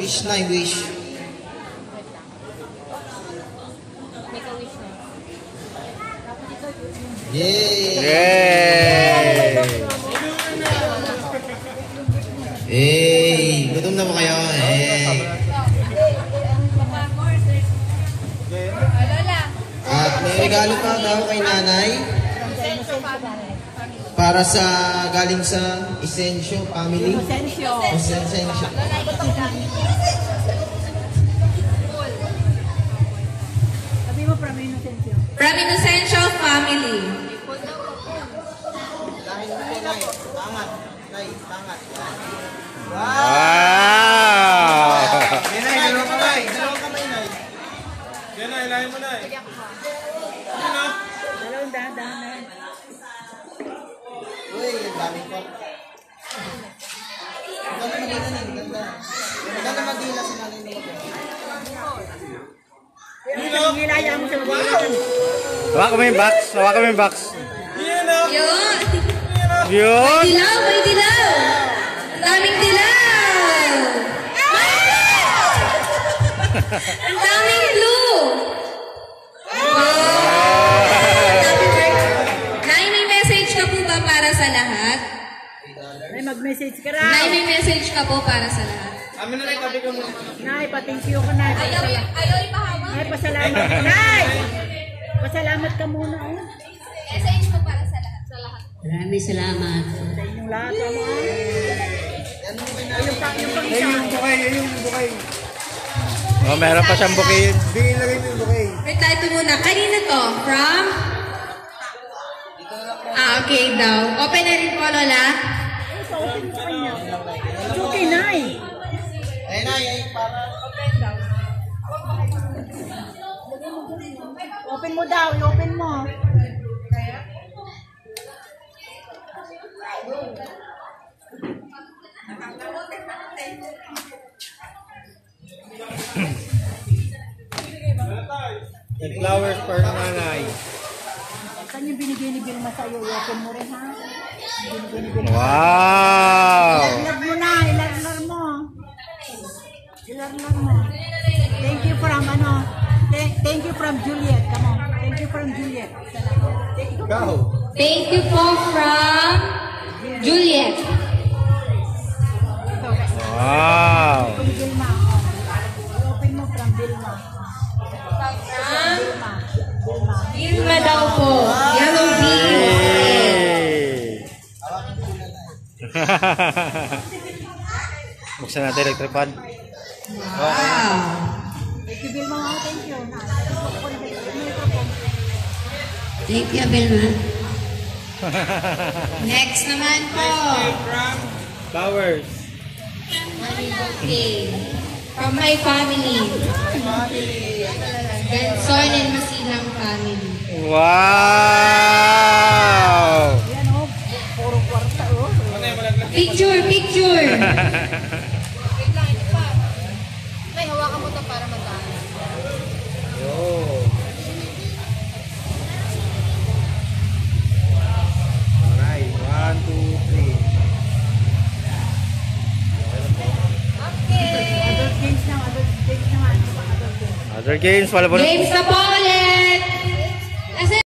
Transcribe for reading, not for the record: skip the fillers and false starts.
Wish na, wish. Yay! Yay! Hey! Gutom na ba kayo? At may regalo pa daw kay nanay. Para sa galing sa Essential Family. Essential. Sabi mo from Essential. From Essential Family. Wow! Dalawang kamay, Nay. Yan na, ilahin mo na eh. Dalawang dahan. Uy, ang dami ko. Ganda maganda na, ganda. Ganda magila sa nanay mo. Nilaya mo sa mga. Hawakan mo yung box. Hawakan mo yung box. Yun. Yun! May dilaw. Ang daming dilaw. Ang daming blue. Wow. Happy birthday. Nay, may message ka po ba para sa lahat? Ay, mag-message ka raw. Nay, may message ka po para sa lahat. Amin na rin, tabi ka muna. Nay, pa-thank you ka, Nay. Ayaw ipahawak. Nay, pasalamat ka, Nay. Pasalamat ka muna, oh. Message ko para sa lahat. Sa lahat. Maraming salamat. Sa inyong lahat, ano, oh. Yung pang-isa. Yung bukay. Oh, meron pa siyang bouquet. Bigay lagay mo yung bukay. Wait, ito muna. Kanina to? From? Okay daw. Open na rin po, Lola. Okay, Nay. Ay, Nay, para... Open mo daw, i-open mo. Yung flowers for nanay. Saan yung binigay ni Vilma sa'yo? I-open mo rin, ha? Binigay ni Vilma. Wow! Ilag mo na, ilag mo. Ilag mo. Thank you from, thank you from Juliet. Come on. Thank you from Juliet. Go! Thank you po from Juliet. Wow! From Vilma. I-open mo from Vilma. Vilma. Vilma daw po. Yellow beans. Yay! Buksan natin electric fan. Wow. Thank you, Vilma. Thank you. Thank you, Vilma. Next naman po. Flowers. Okay. From my family. Ganson and Masilang family. Wow! Yan, oh. Puro kwarta, oh. Picture. May hawakan mo to para matama. Alright, 1, 2, 3. Adult games na, adult games naman. Adult games. Other games, wala po na. Games na po!